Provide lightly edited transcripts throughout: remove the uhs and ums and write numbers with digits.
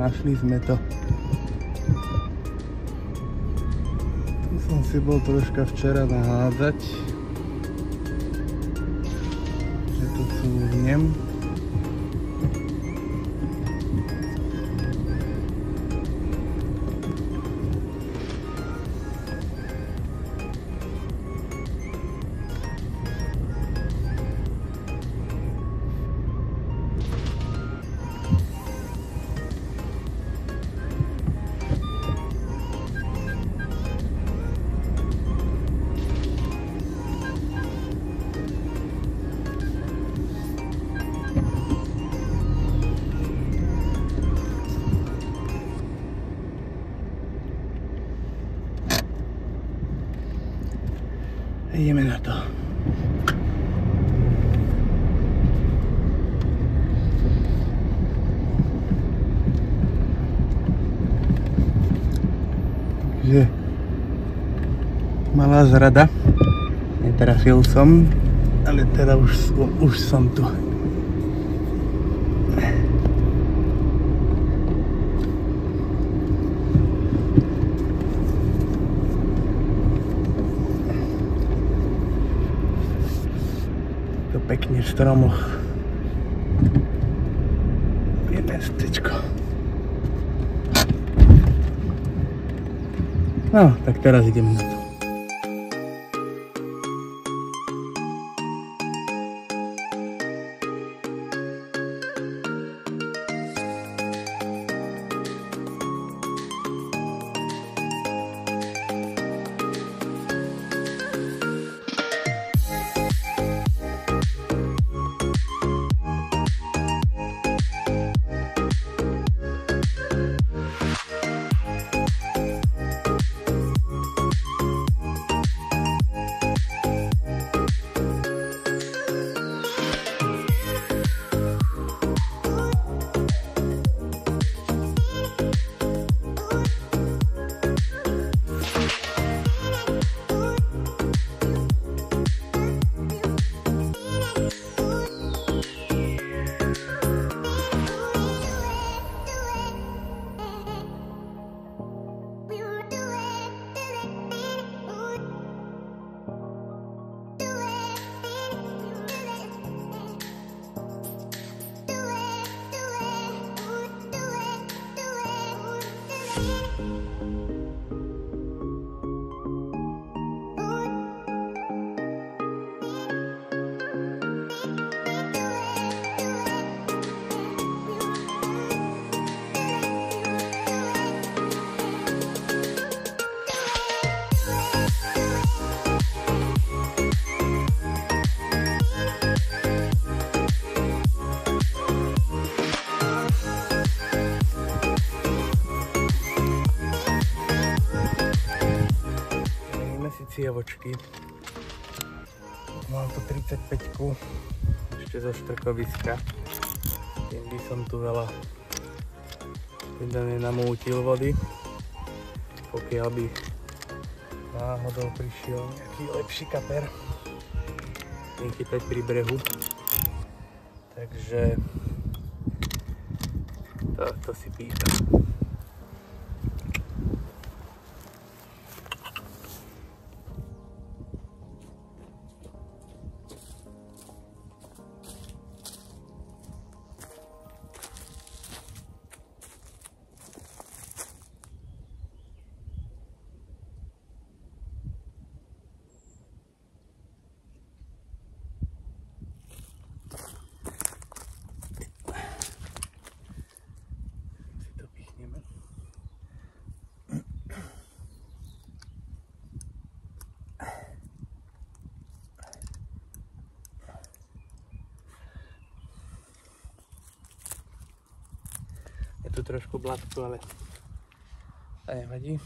našli sme to. Tu som si bol troška včera nahádzať, že to súvnem. Ideme na to. Takže malá zrada. Netrafil som, ale teda už som tu. Pekne v stromoch je mestečko. No, tak teraz idem na to. Cievočky. Mám tu 35-ku ešte zo štrkoviska. Tým by som tu veľa nenamútil vody. Pokiaľ by náhodou prišiel nejaký lepší kaper nechytať pri brehu. Takže to si pýtam. Je tu trošku blatku, ale to nevadí.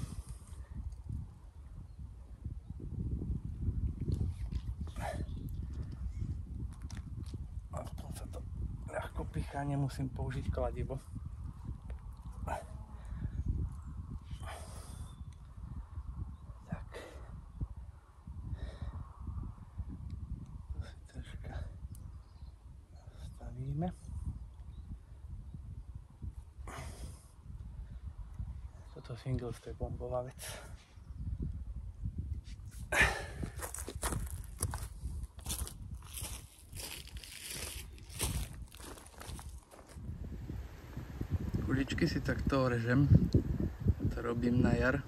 Aspoň sa to ľahko pichá, nemusím použiť kladivo. Tak. To si troška nastavíme. Singles, to je bombová vec. Kuličky si takto orežem, to robím na jar.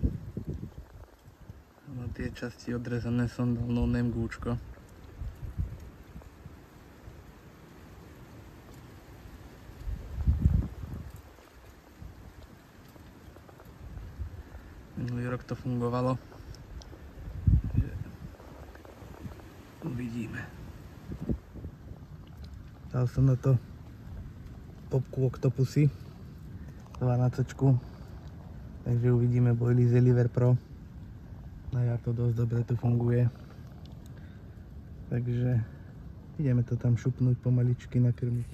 Na tie časti odrezané som dal no-name gúčko. Minulý rok to fungovalo. Uvidíme. Dal som na to popku Octopusy 12, takže uvidíme Boilies Liver Pro. Na jar to dosť dobre tu funguje. Takže ideme to tam šupnúť pomaličky, nakrmiť.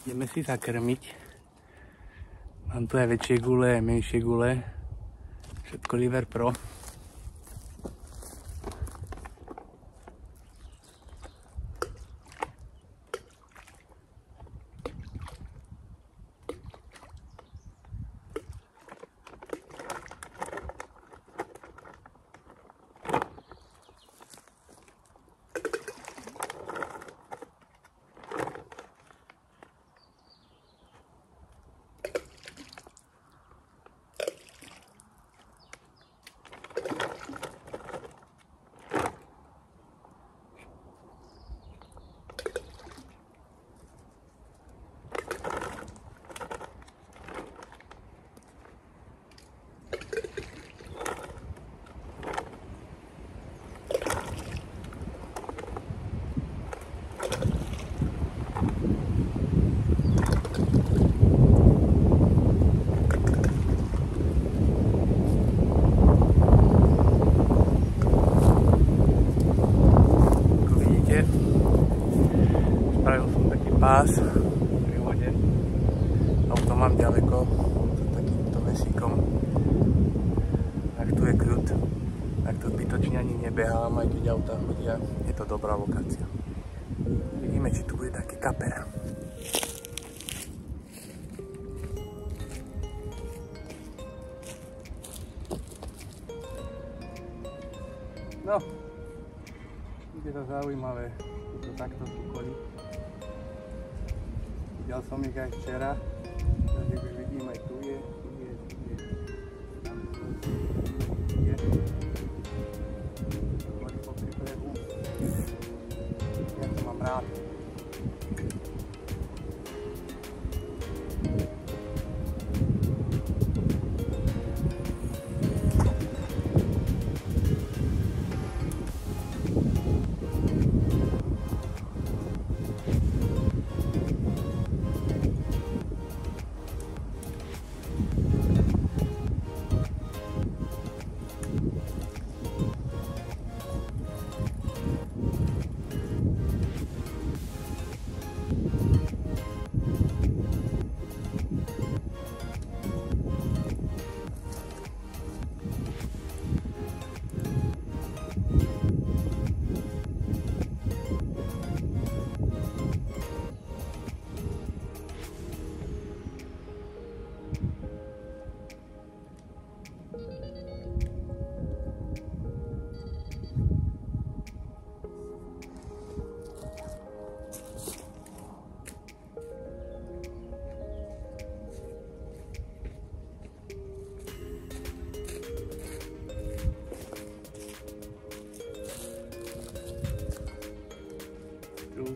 Ideme si zakrmiť. Mám tu aj väčšie gule, aj menšie gule. Všetko Liver Pro. Pás pri vode. Auto mám ďaleko za takýmto vesíkom. Tak tu je kľud. Tak to zbytočne ani nebehám, aj keď autá chodia. Je to dobrá lokácia. Vidíme, či tu bude taký kaper. No, je to zaujímavé. Je to takto súkolí. Videl som ich aj včera, takže už vidím, aj tu je, tam je, hovorí popri brehu, ja to mám rád.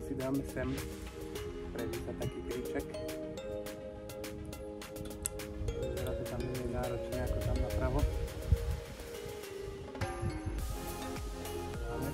Si dáme sem, prejde sa taký kríček. Vyzerá to tam nie je náročné ako tam napravo. Dáme.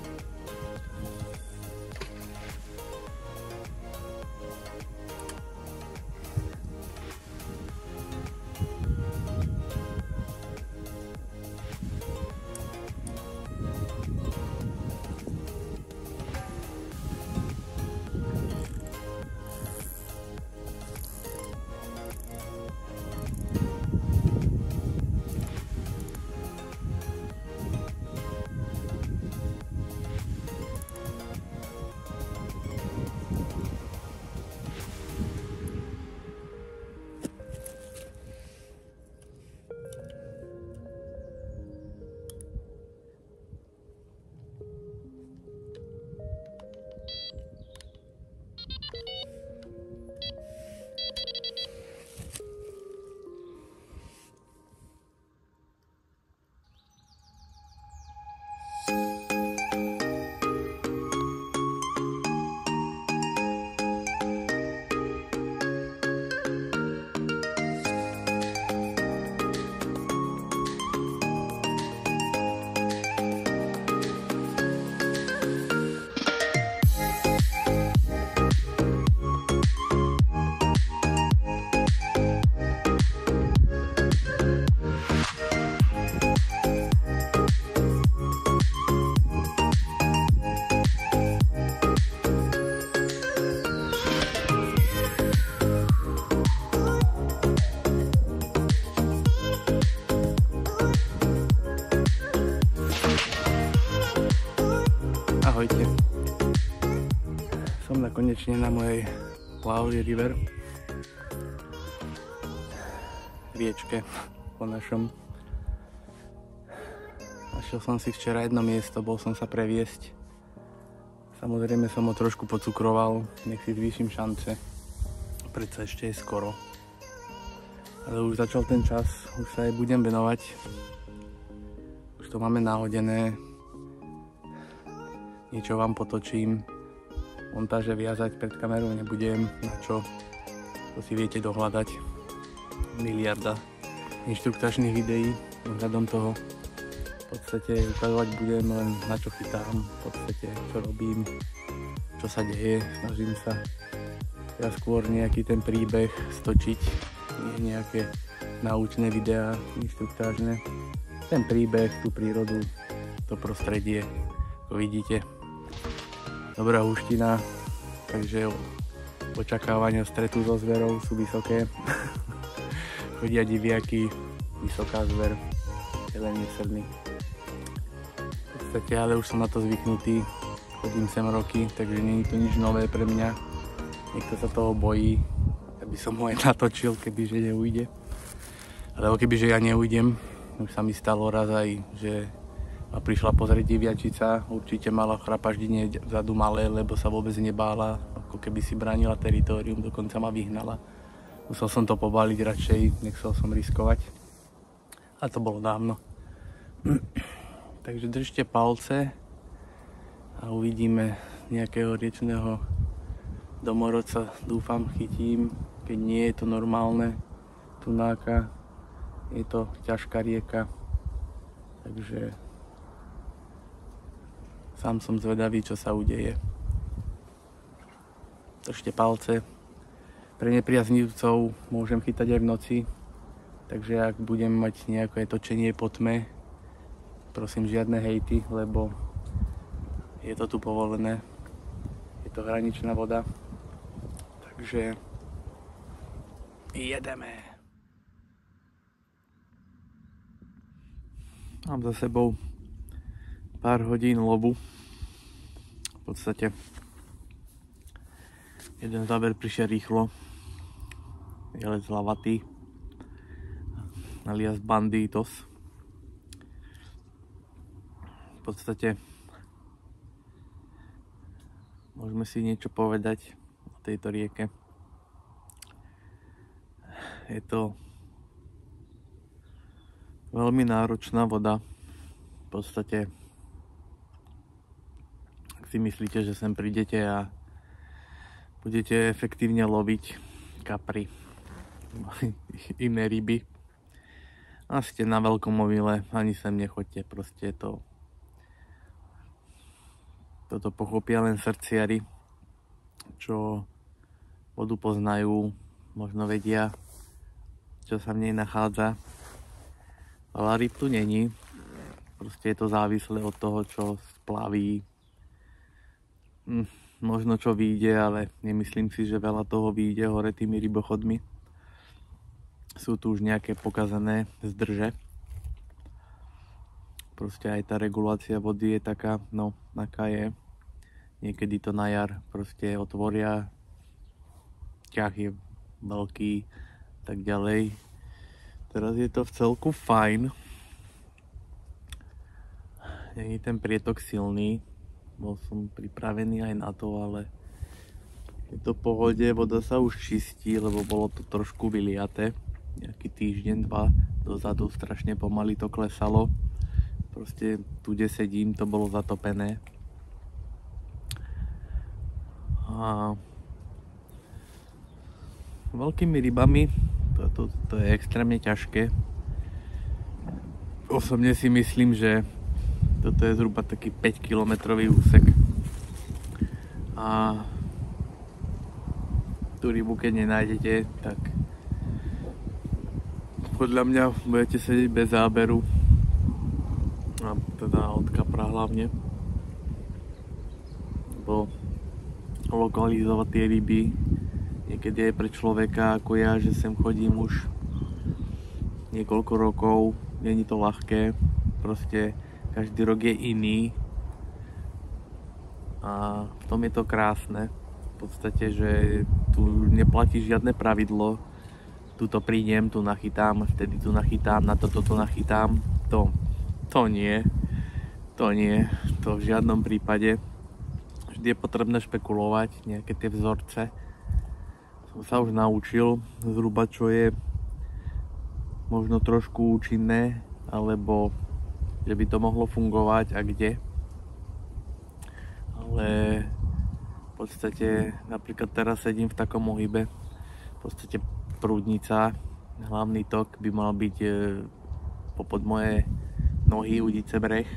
konečne na mojej Plavli River, riečke po našom. Našiel som si včera jedno miesto, bol som sa previesť. Samozrejme som ho trošku pocukroval, nech si zvýšim šance. Predsa ešte je skoro. Ale už začal ten čas, už sa jej budem venovať. Už to máme nahodené. Niečo vám potočím. Montáže viazať pred kamerou nebudem, na čo? To si viete dohľadať. Miliarda inštruktačných videí ohľadom toho. V podstate ukazovať budem len na čo chytám, v podstate čo robím, čo sa deje, snažím sa ja skôr nejaký ten príbeh stočiť, nie nejaké naučné videá inštruktážne. Ten príbeh, tú prírodu, to prostredie, ako vidíte. Dobrá húština, takže očakávania stretu so zverou sú vysoké. Chodia diviaky, vysoká zver, jelenie, srny. V podstate, ale už som na to zvyknutý, chodím sem roky, takže nie je to nič nové pre mňa. Niekto sa toho bojí, aby som ho aj natočil, kebyže neujde. Alebo kebyže ja neujdem, už sa mi stalo raz aj, že ma prišla pozrieť diviačica, určite mala chrapaždine vzadu malé, lebo sa vôbec nebála, ako keby si bránila teritorium, dokonca ma vyhnala. Musel som to pobaliť radšej, nechcel som riskovať. A to bolo dávno. Takže držte palce a uvidíme nejakého riečného domorodca, dúfam, chytím. Keď nie je to normálne tunáka, je to ťažká rieka, takže sám som zvedavý, čo sa udeje. Držte palce. Pre nepriaznivcov môžem chytať aj v noci, takže ak budem mať nejaké točenie po tme, prosím žiadne hejty, lebo je to tu povolené. Je to hraničná voda. Takže jedeme. Mám za sebou pár hodín lovu. V podstate jeden záber prišiel rýchlo. Jelec lavatý alias banditos. V podstate môžeme si niečo povedať o tejto rieke. Je to veľmi náročná voda. V podstate, ak si myslíte, že sem prídete a budete efektívne loviť kapry, iné ryby, a ste na veľkom omyle, ani sem nechoďte, proste toto pochopia len srdciari, čo vodu poznajú, možno vedia, čo sa v nej nachádza. Veľa ryb tu není, proste je to závislé od toho, čo splaví. Možno čo vyjde, ale nemyslím si, že veľa toho vyjde hore tými rybochodmi. Sú tu už nejaké pokazané zdrže. Proste aj tá regulácia vody je taká, no, aká je. Niekedy to na jar proste otvoria, ťah je veľký, tak ďalej. Teraz je to v celku fajn. Nie je ten prietok silný. Bol som pripravený aj na to, ale je to v pohode. Voda sa už čistí, lebo bolo to trošku vyliaté. Nejaký týždeň, 2 dozadu strašne pomaly to klesalo. Proste tu, kde sedím, to bolo zatopené. A veľkými rybami to je extrémne ťažké. Osobne si myslím, že toto je zhruba taký 5-kilometrový úsek. A tú rybu, keď nenájdete, tak podľa mňa budete sedieť bez záberu. A teda od kapra hlavne. Lebo lokalizovať tie ryby niekedy aj pre človeka ako ja, že sem chodím už niekoľko rokov, není to ľahké, proste každý rok je iný a v tom je to krásne. podstate, že tu neplatí žiadne pravidlo. Tuto prídem, tu nachytám, vtedy tu nachytám, na toto tu nachytám. To nie. To nie. To v žiadnom prípade. Vždy je potrebné špekulovať, nejaké tie vzorce. Som sa už naučil zhruba, čo je možno trošku účinné, alebo že by to mohlo fungovať a kde. Ale v podstate napríklad teraz sedím v takom ohybe. V podstate prúdnica, hlavný tok by mal byť popod moje nohy, udice breh.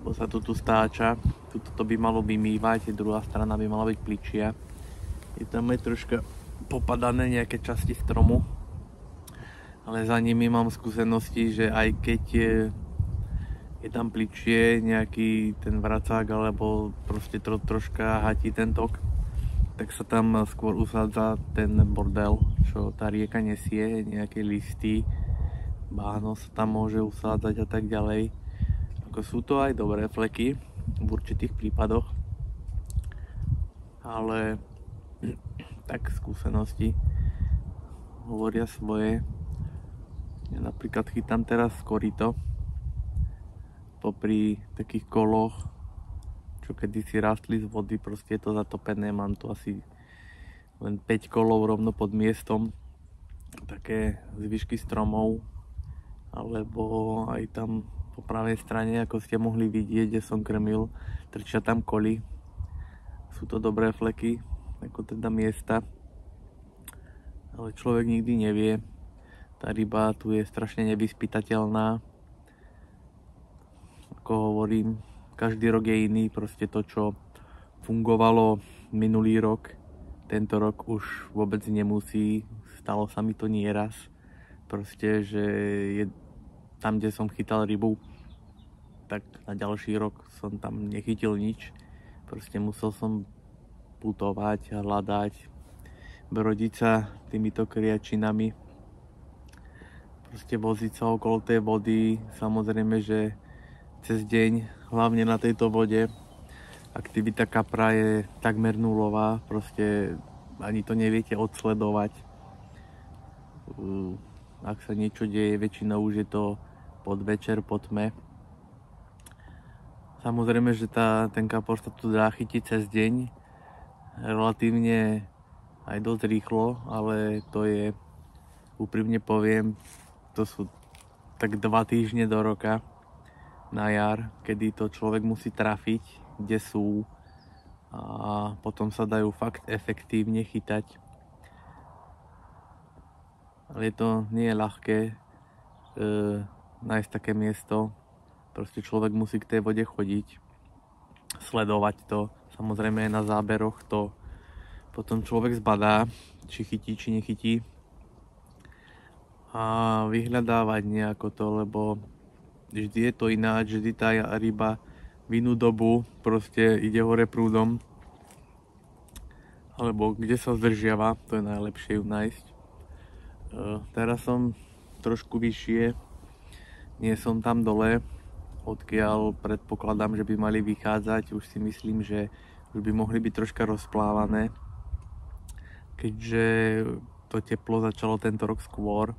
Bo sa to tu stáča. Tuto to by malo vymývať, druhá strana by mala byť pličia. Je tam aj troška popadané nejaké časti stromu. Ale za nimi mám skúsenosti, že aj keď je tam pličie, nejaký ten vracák alebo proste troška hatí ten tok, tak sa tam skôr usádza ten bordel, čo tá rieka nesie, nejaké listy, báhno sa tam môže usádzať a tak ďalej. Ako sú to aj dobré fleky v určitých prípadoch, ale tak skúsenosti hovoria svoje. Ja napríklad chytám teraz korito popri takých koloch, čo kedysi rastli z vody, proste je to zatopené, mám tu asi len 5 kolov rovno pod miestom, také zvyšky stromov, alebo aj tam po pravej strane, ako ste mohli vidieť, kde som krmil, trčia tam koly. Sú to dobré fleky, ako teda miesta, ale človek nikdy nevie. Tá ryba tu je strašne nevyspytateľná. Ako hovorím, každý rok je iný, proste to, čo fungovalo minulý rok, tento rok už vôbec nemusí. Stalo sa mi to nieraz. Proste, že je tam, kde som chytal rybu, tak na ďalší rok som tam nechytil nič. Proste musel som putovať, hľadať, brodiť sa týmito kriačinami. Proste voziť sa okolo tej vody, samozrejme, že cez deň, hlavne na tejto vode, aktivita kapra je takmer nulová, proste ani to neviete odsledovať. Ak sa niečo deje, väčšinou už je to podvečer, po tme. Samozrejme, že ten kapor sa tu dá chytiť cez deň, relatívne aj dosť rýchlo, ale to je, úprimne poviem, to sú tak 2 týždne do roka na jar, kedy to človek musí trafiť, kde sú, a potom sa dajú fakt efektívne chytať. Ale to nie je ľahké nájsť také miesto. Proste človek musí k tej vode chodiť, sledovať to, samozrejme aj na záberoch to potom človek zbadá, či chytí, či nechytí, a vyhľadávať nejako to, lebo vždy je to ináč, vždy tá ryba v inú dobu proste ide hore prúdom, alebo kde sa zdržiava, to je najlepšie ju nájsť. Teraz som trošku vyššie, nie som tam dole, odkiaľ predpokladám, že by mali vychádzať. Už si myslím, že už by mohli byť troška rozplávané, keďže to teplo začalo tento rok skôr.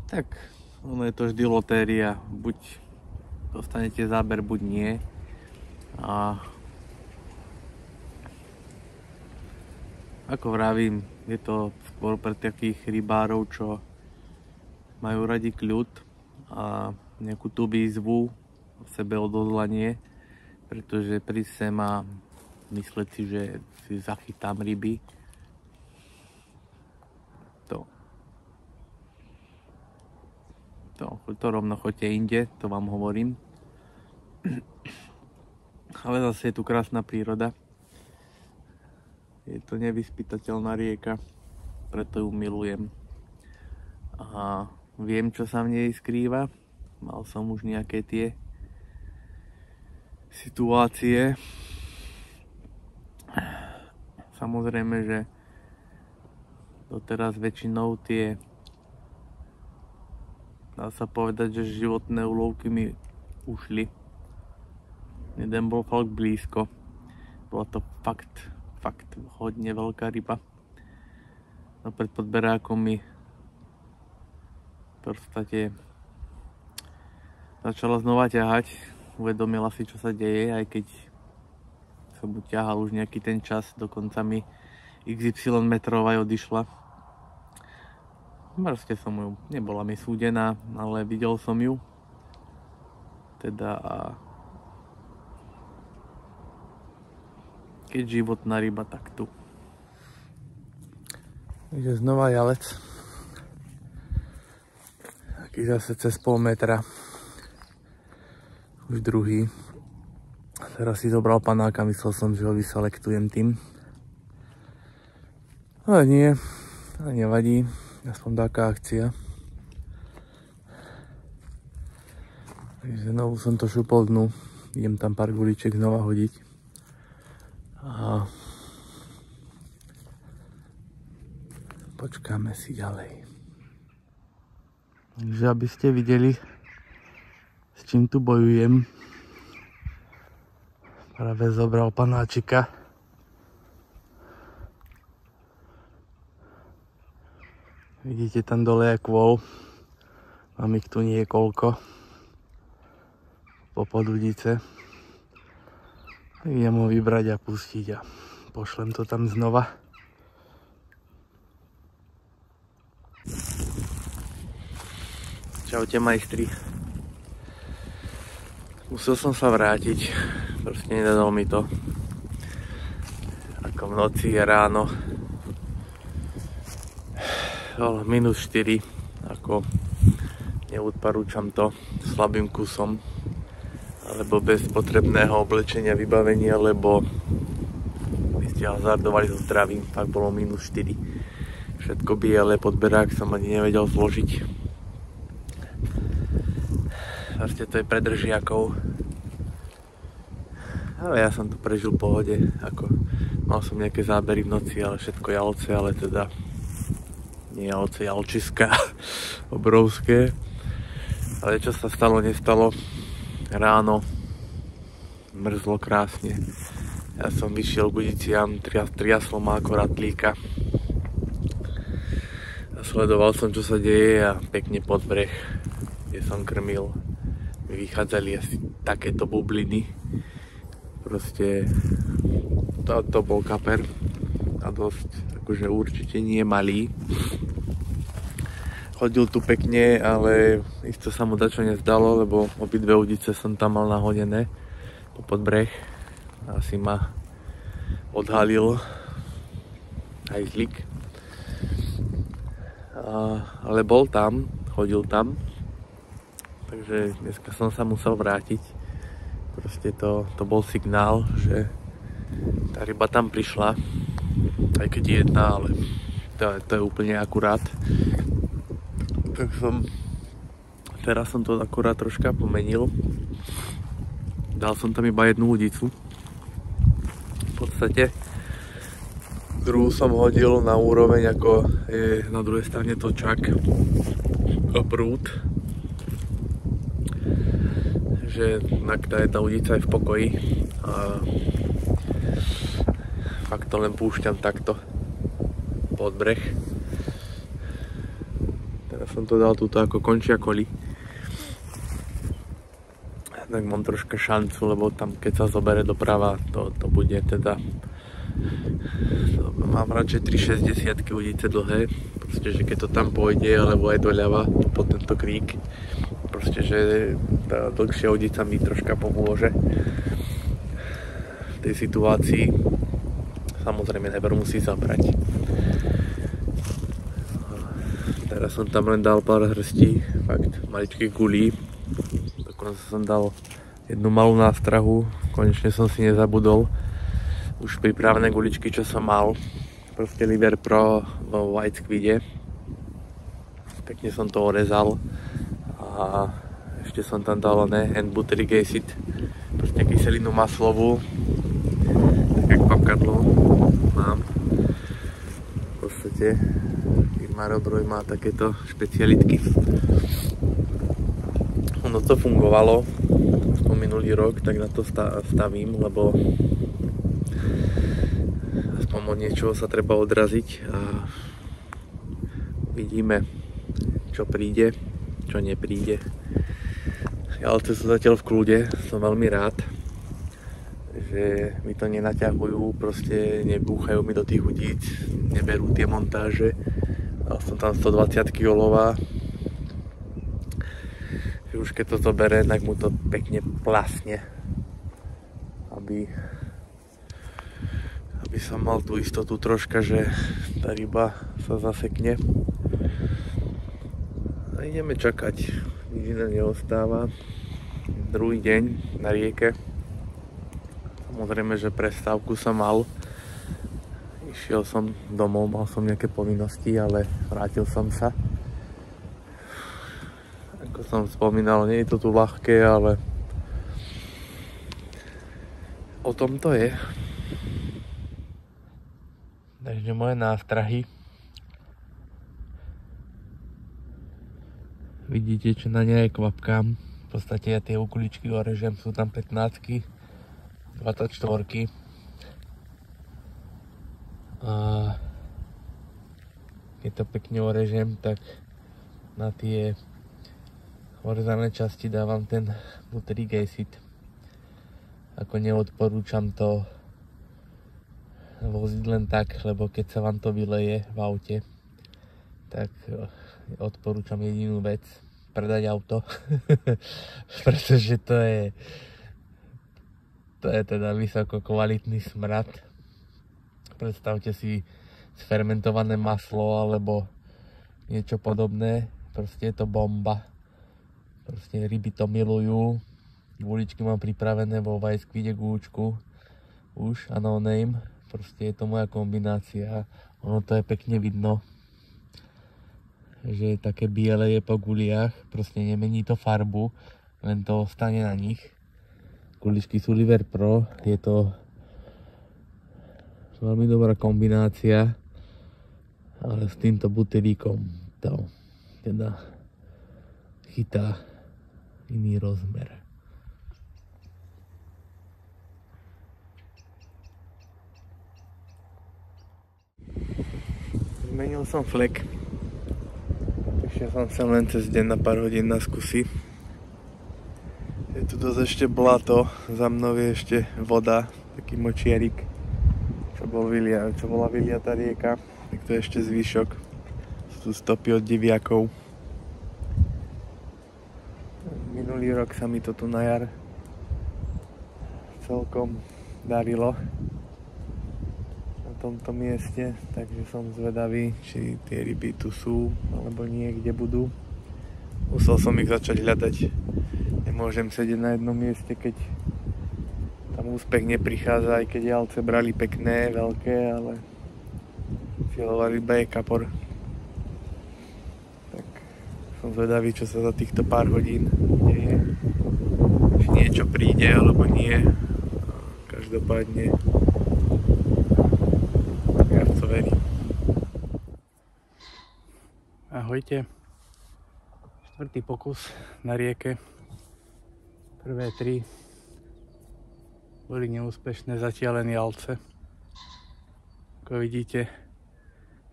Tak, ono je to vždy lotéria, buď dostanete záber, buď nie. A ako vravím, je to skôr pre takých rybárov, čo majú radi kľud a nejakú tú výzvu, v sebe odhodlanie, pretože prísť sem a mysleť si, že si zachytám ryby, to rovno choďte inde, to vám hovorím. Ale zase je tu krásna príroda. Je to nevyspytateľná rieka, preto ju milujem. A viem, čo sa v nej skrýva. Mal som už nejaké tie situácie. Samozrejme, že doteraz väčšinou tie, dá sa povedať, že životné úlovky mi ušli. Jeden bol fakt blízko. Bola to fakt hodne veľká ryba. No pred podberákom mi v podstate začala znova ťahať. Uvedomila si, čo sa deje, aj keď som mu ťahal už nejaký ten čas, dokonca mi XY metrov aj odišla. Proste som ju, nebola mi súdená, ale videl som ju. Teda keď životná ryba, tak tu. Takže znova jalec. Taký zase cez pol metra. Už druhý. Teraz si zobral panáka, myslel som, že ho vyselektujem tým. Ale nie, ale nevadí. Aspoň taká akcia. Takže znovu som to šupol dnu. Idem tam pár guliček znova hodiť. A počkáme si ďalej. Takže aby ste videli, s čím tu bojujem. Práve zobral panáčika. Vidíte tam dole je kvôl. Mám ich tu niekoľko. Po podudice. Idem ho vybrať a pustiť a pošlem to tam znova. Čaute majstri. Musel som sa vrátiť. Proste nedalo mi to. Ako v noci a ráno. Minus 4, ako neodporúčam to slabým kusom alebo bez potrebného oblečenia, vybavenia, lebo by ste hazardovali so zdravím. Fakt bolo minus 4, všetko biele, podberák som ani nevedel zložiť. Vlastne to je pre držiakov, ale ja som to prežil v pohode. Ako, mal som nejaké zábery v noci, ale všetko jalce, ale teda nie jalce, jalčiska obrovské. Ale čo sa stalo, nestalo. Ráno mrzlo krásne. Ja som vyšiel k udiciam, triaslo ma ako ratlíka. A sledoval som, čo sa deje a pekne pod breh, kde som krmil, mi vychádzali asi takéto bubliny. Proste to bol kaper a dosť, akože určite nie malý. Chodil tu pekne, ale isto sa mu dačo nezdalo, lebo obidve udice som tam mal nahodené po podbreh. Asi ma odhalil aj zlik. Ale bol tam, chodil tam, takže dneska som sa musel vrátiť. Proste to bol signál, že tá ryba tam prišla, aj keď jedna, ale to je úplne akurát. Tak teraz som to akurát troška pomenil. Dal som tam iba jednu udicu. V podstate druhú som hodil na úroveň, ako je na druhej strane točak a prúd. Že tá jedna udica je v pokoji a fakt to len púšťam takto pod breh. Teraz som to dal tuto ako končia koli. Tak mám troška šancu, lebo tam keď sa zobere doprava, to bude teda... Mám radšej 3,60 udice dlhé. Proste, že keď to tam pôjde, alebo aj doľava po tento krík. Proste, že tá dlhšia udica mi troška pomôže v tej situácii. Samozrejme, najprv musí zabrať. Teraz som tam len dal pár hrstí, fakt maličkých gulí. Dokonca som dal jednu malú nástrahu, konečne som si nezabudol. Už pripravené guličky, čo som mal. Proste Liver Pro vo White Squide. Pekne som to orezal. A ešte som tam dal N-Butteric Acid. Proste kyselinu maslovú. Tak jak papkadlo mám. V podstate Marobroj má takéto špecialitky. Ono to fungovalo, aspoň ako minulý rok, tak na to stavím, lebo aspoň od niečoho sa treba odraziť a uvidíme, čo príde, čo nepríde. Jalce sú zatiaľ v kľude, som veľmi rád, že mi to nenaťahujú, proste nebúchajú mi do tých udíc, neberú tie montáže. Dal som tam 120 olova. Už keď to zoberie, tak mu to pekne plasne, aby som mal tú istotu troška, že tá ryba sa zasekne. A ideme čakať, nič iné neostáva. Druhý deň na rieke. Samozrejme, že prestávku som mal. Išiel som domov, mal som nejaké povinnosti, ale vrátil som sa. Ako som spomínal, nie je to tu ľahké, ale o tom to je. Takže moje nástrahy. Vidíte, čo na ne aj kvapkám. V podstate ja tie ukuličky orežem, sú tam 15-ky, 24-ky. A keď to pekne orežem, tak na tie orezané časti dávam ten butyric acid. Ako neodporúčam to voziť len tak, lebo keď sa vám to vyleje v aute, tak odporúčam jedinú vec, predať auto. Pretože to je teda vysoko kvalitný smrad. Predstavte si sfermentované maslo alebo niečo podobné. Proste je to bomba. Proste ryby to milujú. Guličky mám pripravené vo vajskvide gúčku. Už a no name. Proste je to moja kombinácia. Ono to je pekne vidno, že také biele je po guliach. Proste nemení to farbu, len to ostane na nich. Guličky sú Liver Pro. Je to veľmi dobrá kombinácia, ale s týmto butylíkom to teda chytá iný rozmer. Zmenil som flek. Išiel som sem len cez deň na pár hodín na skúsi. Je tu dosť ešte blato, za mnou je ešte voda, taký močiarik. Čo bola vyliatá rieka, tak to je ešte zvyšok. Sú tu stopy od diviakov. Minulý rok sa mi to tu na jar celkom darilo na tomto mieste, takže som zvedavý, či tie ryby tu sú alebo nie, kde budú. Musel som ich začať hľadať. Nemôžem sedieť na jednom mieste, keď tam úspech neprichádza, aj keď jalce brali pekné, veľké, ale cieľová ryba je kapor. Tak som zvedavý, čo sa za týchto pár hodín deje. Či niečo príde, alebo nie. Každopádne ja v to verím. Ahojte. 4. pokus na rieke. Prvé 3 boli neúspešné, zatiaľ len jalce. Ako vidíte,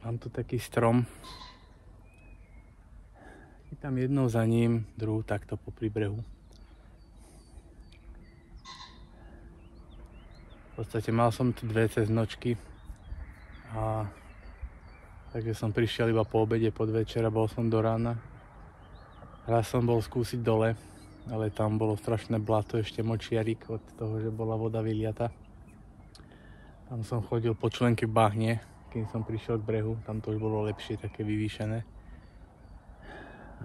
mám tu taký strom. Chytám jednou za ním, druhú takto popri brehu. V podstate mal som tu 2 cez nočky. Takže som prišiel iba po obede, podvečer a bol som do rána. Raz som bol skúsiť dole, ale tam bolo strašné blato, ešte močiarik od toho, že bola voda vyliata. Tam som chodil po členke v bahne, kým som prišiel k brehu, tam to už bolo lepšie, také vyvýšené.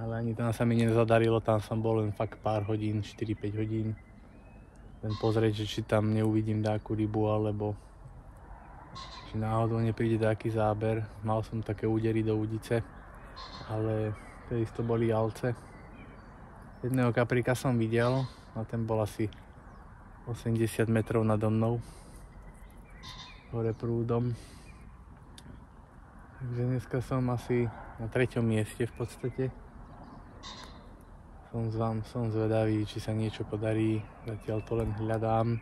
Ale ani tam sa mi nezadarilo, tam som bol len fakt pár hodín, 4-5 hodín. Len pozrieť, že či tam neuvidím dáku rybu, alebo či náhodou nepríde dáky záber. Mal som také údery do udice, ale to isto boli jalce. Jedného kapríka som videl a ten bol asi 80 metrov nado mnou hore prúdom. Takže dneska som asi na 3. mieste v podstate. Som zvedavý, či sa niečo podarí. Zatiaľ to len hľadám.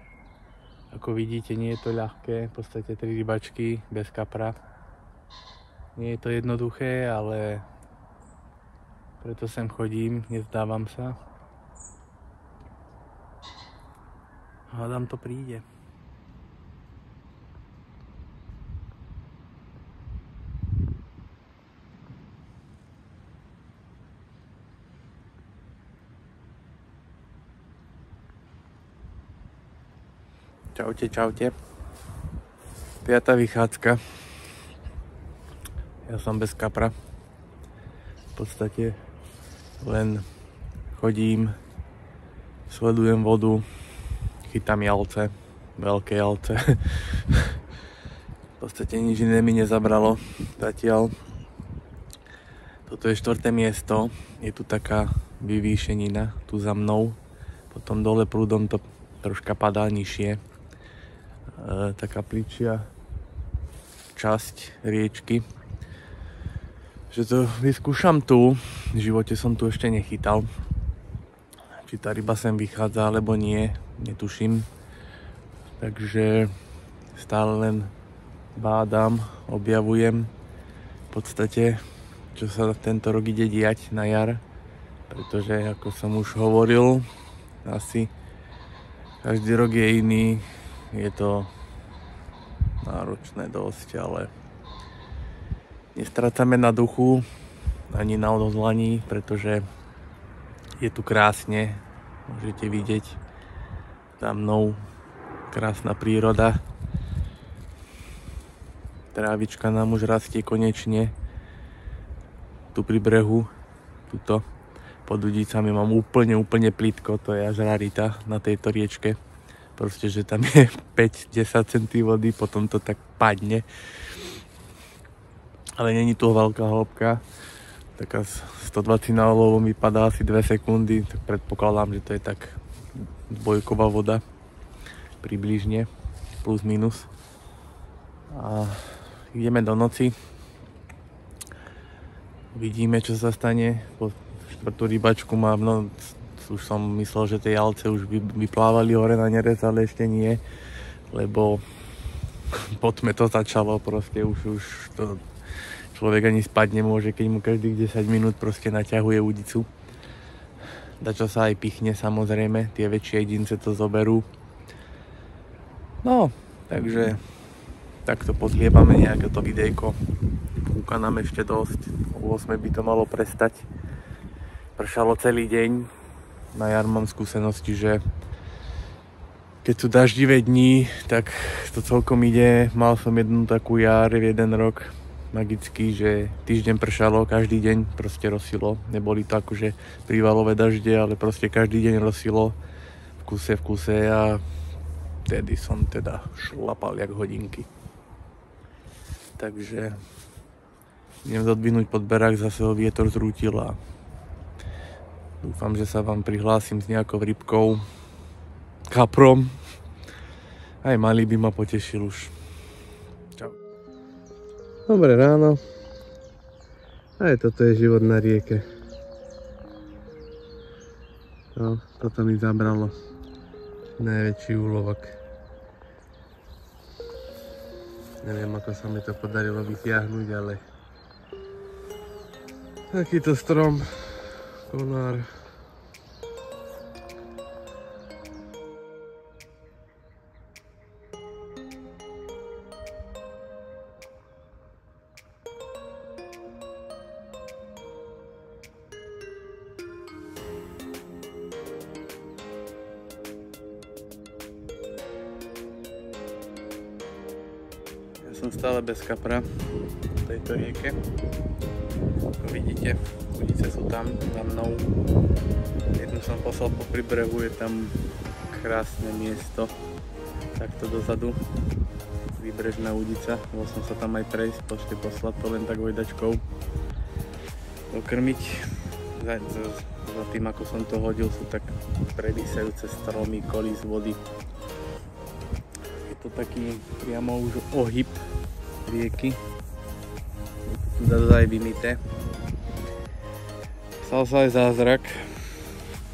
Ako vidíte, nie je to ľahké. V podstate 3 rybačky bez kapra. Nie je to jednoduché, ale preto sem chodím, nezdávam sa. Hádam to príde. Čaute. 5. vychádzka. Ja som bez kapra. V podstate len chodím, sledujem vodu, chytám jalce, veľké jalce. V podstate nič iné mi nezabralo zatiaľ. Toto je 4. miesto. Je tu taká vyvýšenina tu za mnou. Potom dole prúdom to troška padá nižšie. Taká pličia časť riečky. Že to vyskúšam tu. V živote som tu ešte nechytal. Či tá ryba sem vychádza, alebo nie, netuším. Takže stále len bádam, objavujem v podstate, čo sa tento rok ide diať na jar. Pretože, ako som už hovoril, asi každý rok je iný. Je to náročné dosť, ale nestrácame na duchu ani na odhodlaní, pretože je tu krásne. Môžete vidieť za mnou krásna príroda. Trávička nám už rastie konečne. Tu pri brehu, tuto pod Udicami mám úplne plitko, to je až rarita na tejto riečke. Proste, že tam je 5-10 cm vody, potom to tak padne. Ale není tu veľká hĺbka. Taká 120 na olovom vypadá asi 2 sekundy, tak predpokladám, že to je tak dvojková voda. Približne, plus minus. A ideme do noci. Vidíme, čo sa stane. Po 4. rybačku mám, no už som myslel, že tie jalce už vyplávali hore na nerez, ale ešte nie. Lebo pod tme to začalo, proste už to človek ani spať nemôže, keď mu každých 10 minút proste naťahuje udicu. Dačo sa aj pichne, samozrejme, tie väčšie jedince to zoberú. No, takže takto podliebame nejaké to videjko. Kúka nám ešte dosť, o 8 by to malo prestať. Pršalo celý deň. Na jar mám skúsenosti, že keď sú daždivé dni, tak to celkom ide. Mal som jednu takú jar, jeden rok magický, že týždeň pršalo, každý deň proste rosilo. Neboli to akože prívalové dažde, ale proste každý deň rosilo v kuse a vtedy som teda šlapal jak hodinky. Takže idem zodvihnúť podberák, zase ho vietor zrútil a dúfam, že sa vám prihlásim s nejakou rybkou, kaprom. Aj malý by ma potešil už. Čau. Dobré ráno. Aj toto je život na rieke. No, toto mi zabralo najväčší úlovok. Neviem, ako sa mi to podarilo vytiahnuť, ale takýto strom, konár. Som stále bez kapra v tejto rieke. Ako vidíte, udice sú tam za mnou. Jednu som poslal popri brehu, je tam krásne miesto. Takto dozadu. Výbrežná udica. Mohol som sa tam aj prejsť, pošte poslať to len tak hojdačkou. Dokrmiť. Za tým, ako som to hodil, sú tak predýsajúce stromy, koly z vody. Je to taký priamo už ohyb rieky. Je to tu dozaj vymité. Stal sa aj zázrak.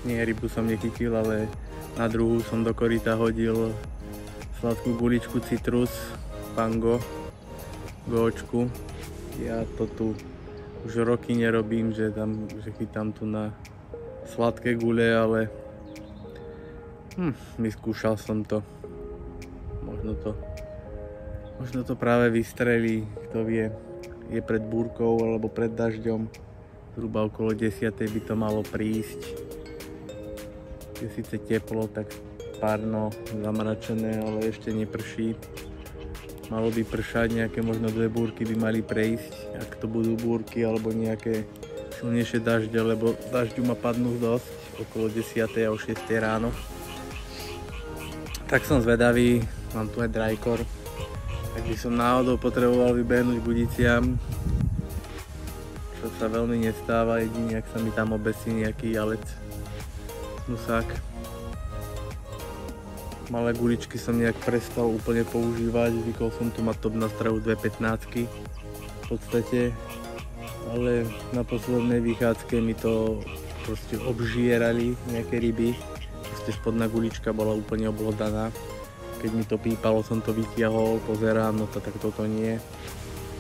Nie, rybu som nechytil, ale na druhú som do koryta hodil sladkú guličku citrus, pango, góčku. Ja to tu už roky nerobím, že chytám tu na sladké gule, ale vyskúšal som to. Možno to práve vystrelí, kto vie. Je pred búrkou alebo pred dažďom. Zhruba okolo 10. by to malo prísť. Je síce teplo, tak párno zamračené, ale ešte neprší. Malo by pršať, nejaké možno 2 búrky by mali prejsť, ak to budú búrky alebo nejaké silnejšie dažde, lebo dažďu má padnúť dosť, okolo 10. a o 6. ráno. Tak som zvedavý, mám tu aj drycore, tak by som náhodou potreboval vybehnúť k udiciam, čo sa veľmi nestáva, jedine ak sa mi tam obesí nejaký jalec, nusák. Malé guličky som nejak prestal úplne používať, zvykol som tu mať top na strahu 2,15 v podstate, ale na poslednej vychádzke mi to proste obžierali nejaké ryby. Proste spodná gulička bola úplne oblodaná. Keď mi to pípalo, som to vytiahol, pozerám, no to tak toto nie.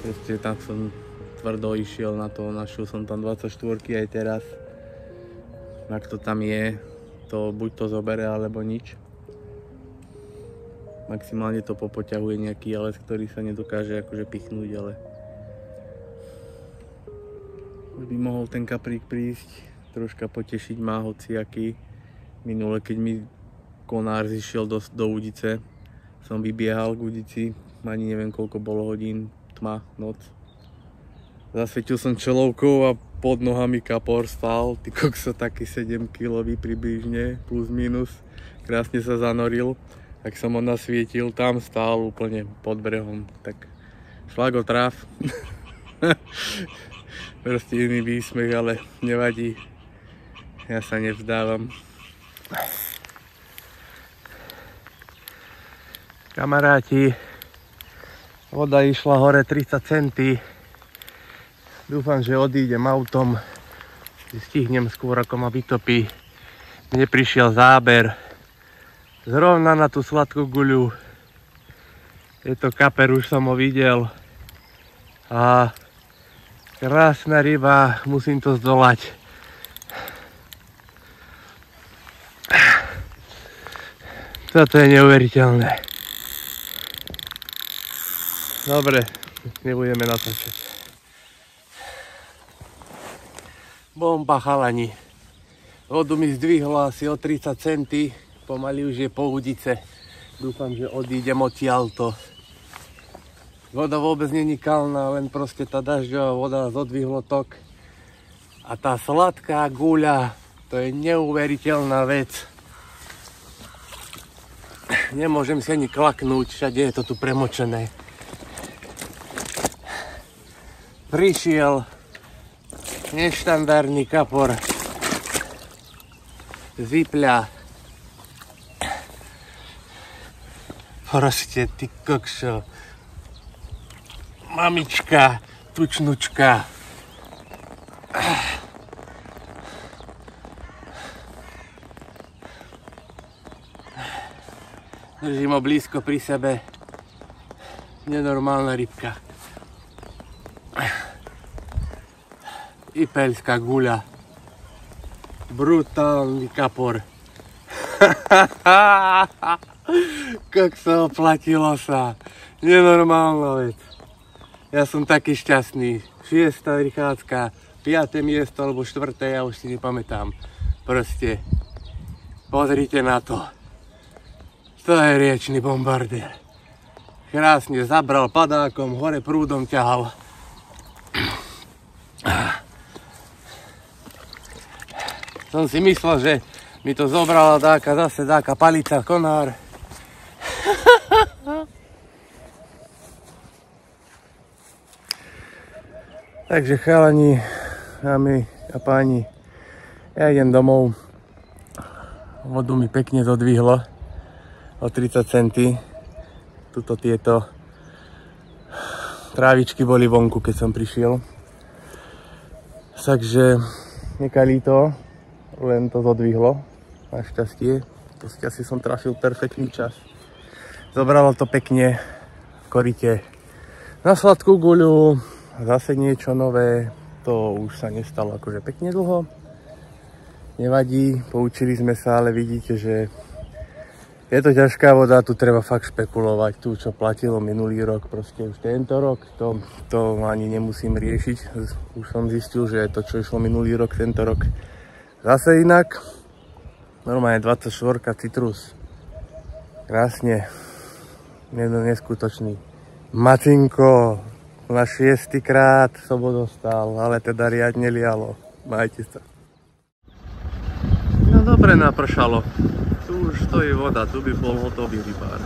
Proste tam som tvrdo išiel na to, našiel som tam 24 aj teraz. Ak to tam je, to buď to zobere, alebo nič. Maximálne to popoťahuje nejaký jalec, ktorý sa nedokáže akože pichnúť, ale už by mohol ten kaprík prísť, troška potešiť ma hociaký. Minule, keď mi konár zišiel do udice, som vybiehal k udici, ani neviem koľko bolo hodín, tma, noc. Zasvietil som čelovkou a pod nohami kapor stál, ty kokso, taký 7 kilový približne, plus minus, krásne sa zanoril. Tak som ho nasvietil, tam stál úplne pod brehom, tak šla go traf. Proste iný výsmech, ale nevadí, ja sa nevzdávam. Kamaráti, voda išla hore 30 centy. Dúfam, že odídem autom, stihnem skôr ako ma vytopí. Mne prišiel záber zrovna na tú sladkú guľu. Je to kaper, už som ho videl. A krásna ryba, musím to zdolať. Toto je neuveriteľné. Dobre, nebudeme natáčať. Bomba, chalani. Vodu mi zdvihla asi o 30 centy. Pomaly už je po udice. Dúfam, že odídem odtiaľto. Voda vôbec není kalná, len proste tá dažďová voda zodvihlo tok. A tá sladká guľa, to je neuveriteľná vec. Nemôžem si ani klaknúť, všade je to tu premočené. Prišiel neštandardný kapor z Ipľa. Proste, ty kokšo. Mamička, tučnučka. Držím ho blízko pri sebe. Nenormálna rybka. Ipeľská guľa. Brutálny kapor. Kokso, oplatilo sa. Nenormálna vec. Ja som taký šťastný. 6. vychádzka, 5. miesto alebo 4. ja už si nepamätám. Proste, pozrite na to. To je riečný bombardér. Krásne zabral padákom, hore prúdom ťahal. Som si myslel, že mi to zobrala zase dáka palica, konár. Takže chalani, dámy a páni, ja idem domov. Vodu mi pekne zodvihlo o 30 centy. Tuto tieto trávičky boli vonku, keď som prišiel. Takže nekalí to. len to zodvihlo. Našťastie. Proste asi som trafil perfektný čas. Zobralo to pekne v korite na sladkú guľu. Zase niečo nové. To už sa nestalo akože pekne dlho. Nevadí, poučili sme sa, ale vidíte, že je to ťažká voda, tu treba fakt špekulovať. Tu, čo platilo minulý rok, proste už tento rok, to ani nemusím riešiť. Už som zistil, že to, čo išlo minulý rok, tento rok zase inak. Normálne 24 citrus. Krásne. Neskutočný. Macinko. Na 6. krát som ho dostal, ale teda riadne lialo. Majte sa. No dobre, napršalo. Tu už stojí voda, tu by bol hotový rybár.